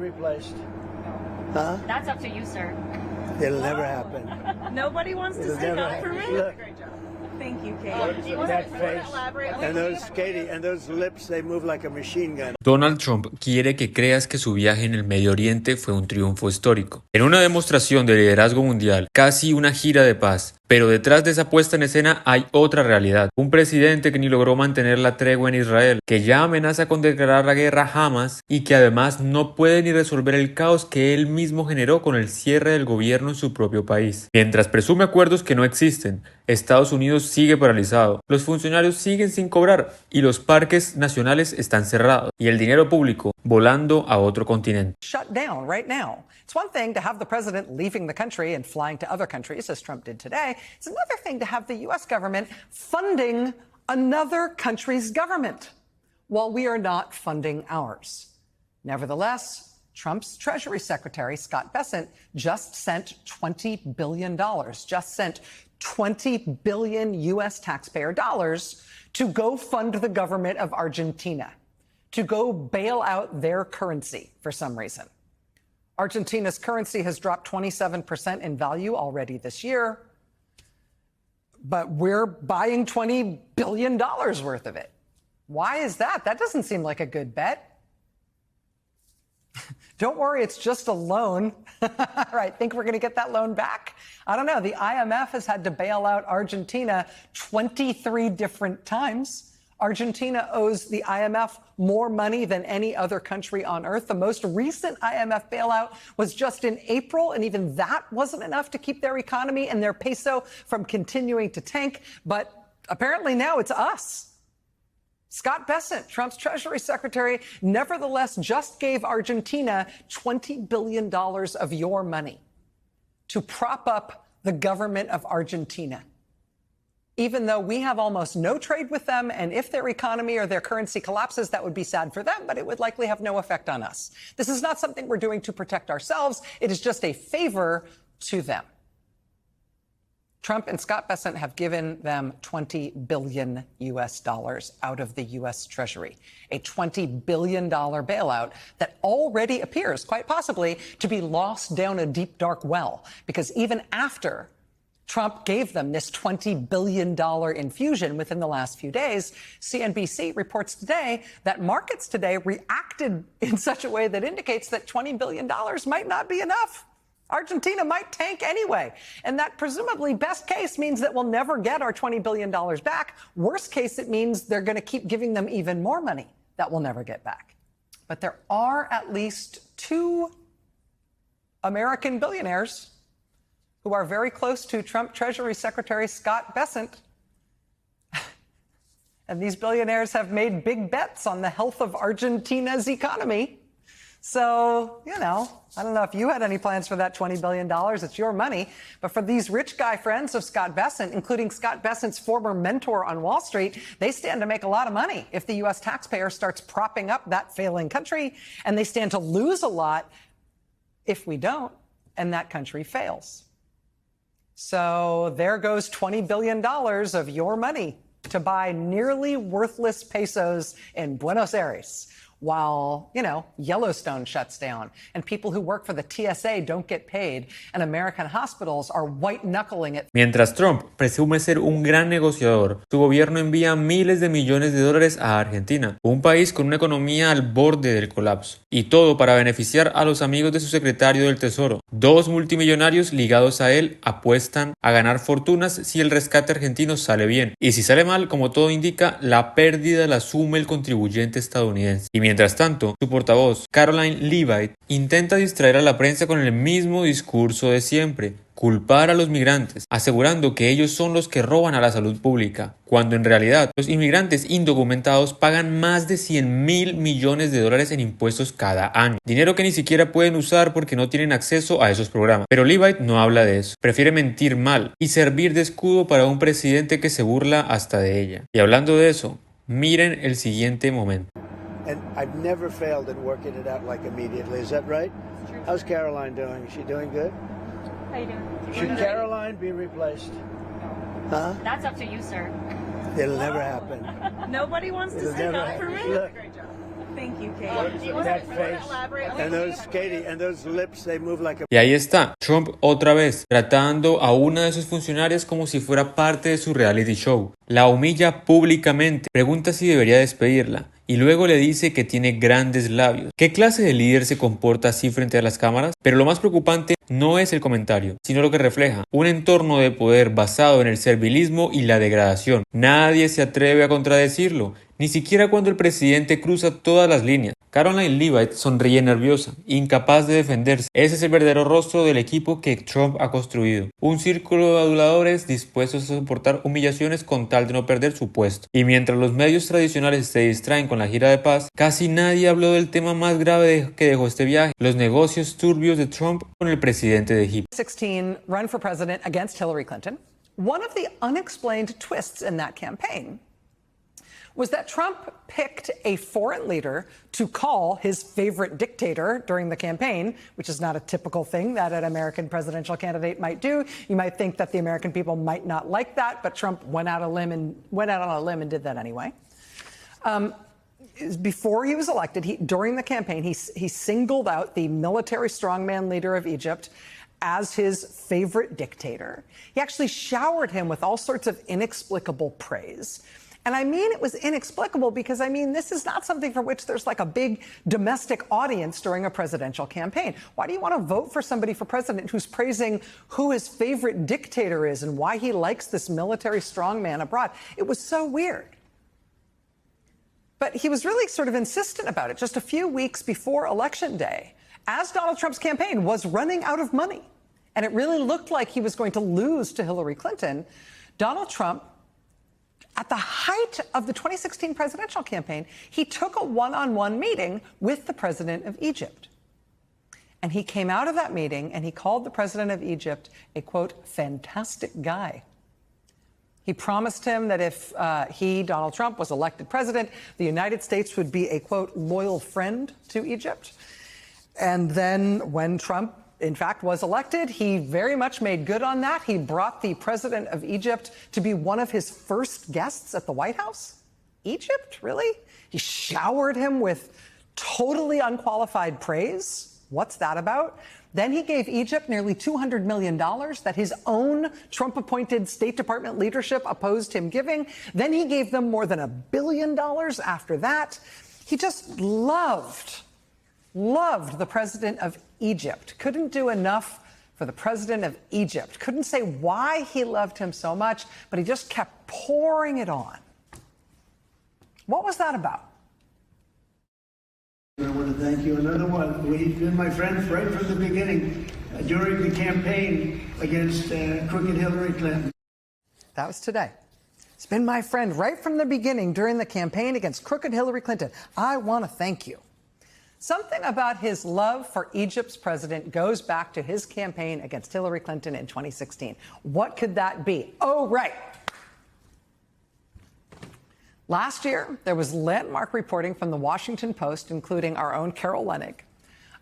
Replaced. Huh? That's up to you, sir. It'll never happen. Nobody wants to It'll stick never up for happen. me. Look, Thank you, Kate. Do you want that to face elaborate? and those Katie and those lips, they move like a machine gun. Donald Trump quiere que creas que su viaje en el Medio Oriente fue un triunfo histórico. En una demostración de liderazgo mundial, casi una gira de paz. Pero detrás de esa puesta en escena hay otra realidad. Un presidente que ni logró mantener la tregua en Israel, que ya amenaza con declarar la guerra a Hamas y que además no puede ni resolver el caos que él mismo generó con el cierre del gobierno en su propio país. Mientras presume acuerdos que no existen, Estados Unidos sigue paralizado, los funcionarios siguen sin cobrar y los parques nacionales están cerrados y el dinero público volando a otro continente. Shut down right now. It's one thing to have the president leaving the country and flying to other countries, as Trump did today. It's another thing to have the U.S. government funding another country's government while we are not funding ours. Nevertheless, Trump's Treasury Secretary, Scott Bessent, just sent $20 billion, just sent 20 billion U.S. taxpayer dollars to go fund the government of Argentina, to go bail out their currency for some reason. Argentina's currency has dropped 27% in value already this year, but we're buying $20 billion worth of it. Why is that? That doesn't seem like a good bet. Don't worry, it's just a loan. Right, think we're going to get that loan back? I don't know. The IMF has had to bail out Argentina 23 different times. Argentina owes the IMF more money than any other country on earth. The most recent IMF bailout was just in April, and even that wasn't enough to keep their economy and their peso from continuing to tank. But apparently now it's us. Scott Bessent, Trump's Treasury Secretary, nevertheless just gave Argentina $20 billion of your money to prop up the government of Argentina, even though we have almost no trade with them, and if their economy or their currency collapses, that would be sad for them, but it would likely have no effect on us. This is not something we're doing to protect ourselves. It is just a favor to them. Trump and Scott Bessent have given them $20 billion US dollars out of the US Treasury, a $20 billion bailout that already appears, quite possibly, to be lost down a deep, dark well, because even after Trump gave them this $20 billion infusion within the last few days, CNBC reports today that markets today reacted in such a way that indicates that $20 billion might not be enough. Argentina might tank anyway. And that presumably best case means that we'll never get our $20 billion back. Worst case, it means they're going to keep giving them even more money that we'll never get back. But there are at least two American billionaires who are very close to Trump Treasury Secretary Scott Bessent. And these billionaires have made big bets on the health of Argentina's economy. So, you know, I don't know if you had any plans for that $20 billion. It's your money. But for these rich guy friends of Scott Bessent, including Scott Bessent's former mentor on Wall Street, they stand to make a lot of money if the U.S. taxpayer starts propping up that failing country. And they stand to lose a lot if we don't, and that country fails. So there goes $20 billion of your money to buy nearly worthless pesos in Buenos Aires, while, you know, Yellowstone shuts down and people who work for the TSA don't get paid and American hospitals are white-knuckling it. Mientras Trump presume ser un gran negociador, su gobierno envía miles de millones de dólares a Argentina, un país con una economía al borde del colapso. Y todo para beneficiar a los amigos de su secretario del Tesoro. Dos multimillonarios ligados a él apuestan a ganar fortunas si el rescate argentino sale bien. Y si sale mal, como todo indica, la pérdida la asume el contribuyente estadounidense. Y mientras tanto, su portavoz, Karoline Leavitt, intenta distraer a la prensa con el mismo discurso de siempre, culpar a los migrantes, asegurando que ellos son los que roban a la salud pública, cuando en realidad los inmigrantes indocumentados pagan más de $100.000 millones en impuestos cada año, dinero que ni siquiera pueden usar porque no tienen acceso a esos programas. Pero Leavitt no habla de eso, prefiere mentir mal y servir de escudo para un presidente que se burla hasta de ella. Y hablando de eso, miren el siguiente momento. And I've never failed at working it out like immediately. Is that right? How's Caroline doing? Is she doing good? How you doing? Should Caroline be replaced? Huh? That's up to you, sir. It'll never happen. Nobody wants to It'll stick never up for happen. me. Look, Thank you, Kate. Do you want to elaborate? And those, Katie, and those lips, they move like a... Y ahí está, Trump otra vez, tratando a una de sus funcionarias como si fuera parte de su reality show. La humilla públicamente, pregunta si debería despedirla, y luego le dice que tiene grandes labios. ¿Qué clase de líder se comporta así frente a las cámaras? Pero lo más preocupante no es el comentario, sino lo que refleja, un entorno de poder basado en el servilismo y la degradación. Nadie se atreve a contradecirlo, ni siquiera cuando el presidente cruza todas las líneas. Caroline Leavitt sonríe nerviosa, incapaz de defenderse. Ese es el verdadero rostro del equipo que Trump ha construido. Un círculo de aduladores dispuestos a soportar humillaciones con tal de no perder su puesto. Y mientras los medios tradicionales se distraen con la gira de paz, casi nadie habló del tema más grave que dejó este viaje: los negocios turbios de Trump con el presidente de Egipto. 2016 run for president against Hillary Clinton. One of the unexplained twists in that campaign was that Trump picked a foreign leader to call his favorite dictator during the campaign, which is not a typical thing that an American presidential candidate might do. You might think that the American people might not like that, but Trump went out on a limb and did that anyway. Before he was elected, during the campaign, he singled out the military strongman leader of Egypt as his favorite dictator. He actually showered him with all sorts of inexplicable praise. And I mean, it was inexplicable because, I mean, this is not something for which there's like a big domestic audience during a presidential campaign. Why do you want to vote for somebody for president who's praising who his favorite dictator is and why he likes this military strongman abroad? It was so weird. But he was really sort of insistent about it just a few weeks before Election Day, as Donald Trump's campaign was running out of money. And it really looked like he was going to lose to Hillary Clinton. Donald Trump, at the height of the 2016 presidential campaign, he took a one-on-one meeting with the president of Egypt. And he came out of that meeting and he called the president of Egypt a, quote, fantastic guy. He promised him that if he, Donald Trump, was elected president, the United States would be a, quote, loyal friend to Egypt. And then when Trump, in fact, was elected, he very much made good on that. He brought the president of Egypt to be one of his first guests at the White House. Egypt, really? He showered him with totally unqualified praise. What's that about? Then he gave Egypt nearly $200 million that his own Trump-appointed State Department leadership opposed him giving. Then he gave them more than $1 billion after that. He just loved the president of Egypt. Couldn't do enough for the president of Egypt. Couldn't say why he loved him so much, but he just kept pouring it on. What was that about? I want to thank you. Another one. We've been my friends right from the beginning during the campaign against crooked Hillary Clinton. That was today. It's been my friend right from the beginning during the campaign against crooked Hillary Clinton. I want to thank you. Something about his love for Egypt's president goes back to his campaign against Hillary Clinton in 2016. What could that be? Oh, right. Last year, there was landmark reporting from the Washington Post, including our own Carol Leonnig,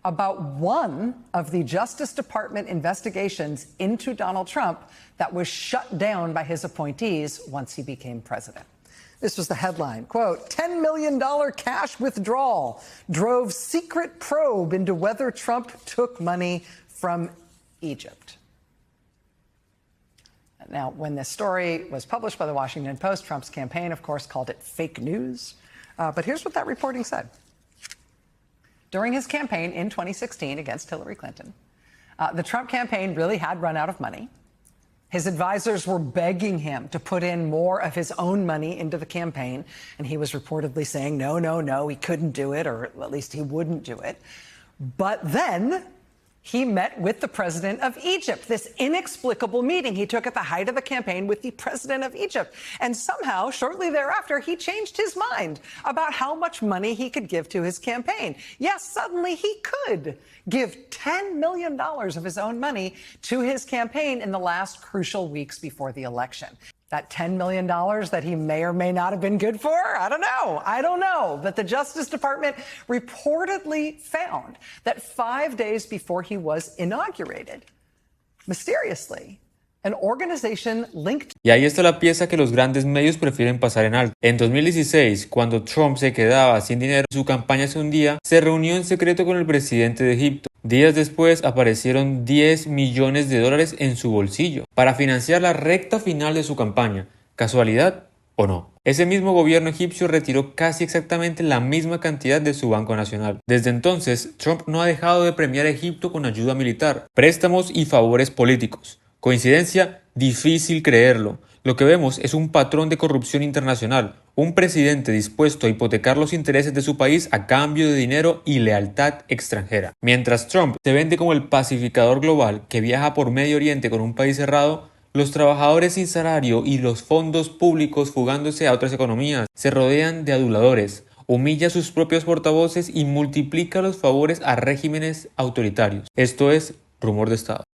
about one of the Justice Department investigations into Donald Trump that was shut down by his appointees once he became president. This was the headline, quote, $10 million cash withdrawal drove secret probe into whether Trump took money from Egypt. Now, when this story was published by the Washington Post, Trump's campaign, of course, called it fake news. But here's what that reporting said. During his campaign in 2016 against Hillary Clinton, the Trump campaign really had run out of money. His advisors were begging him to put in more of his own money into the campaign, and he was reportedly saying, no, he couldn't do it, or at least he wouldn't do it. But then he met with the president of Egypt, this inexplicable meeting he took at the height of the campaign with the president of Egypt. And somehow, shortly thereafter, he changed his mind about how much money he could give to his campaign. Yes, suddenly he could give $10 million of his own money to his campaign in the last crucial weeks before the election. That $10 million that he may or may not have been good for? I don't know. But the Justice Department reportedly found that 5 days before he was inaugurated, mysteriously, an organization linked. Y ahí está la pieza que los grandes medios prefieren pasar en alto. En 2016, cuando Trump se quedaba sin dinero y su campaña se hundía, se reunió en secreto con el presidente de Egipto. Días después aparecieron 10 millones de dólares en su bolsillo para financiar la recta final de su campaña. ¿Casualidad o no? Ese mismo gobierno egipcio retiró casi exactamente la misma cantidad de su Banco Nacional. Desde entonces, Trump no ha dejado de premiar a Egipto con ayuda militar, préstamos y favores políticos. ¿Coincidencia? Difícil creerlo. Lo que vemos es un patrón de corrupción internacional, un presidente dispuesto a hipotecar los intereses de su país a cambio de dinero y lealtad extranjera. Mientras Trump se vende como el pacificador global que viaja por Medio Oriente con un país cerrado, los trabajadores sin salario y los fondos públicos fugándose a otras economías se rodean de aduladores, humilla a sus propios portavoces y multiplica los favores a regímenes autoritarios. Esto es rumor de Estado.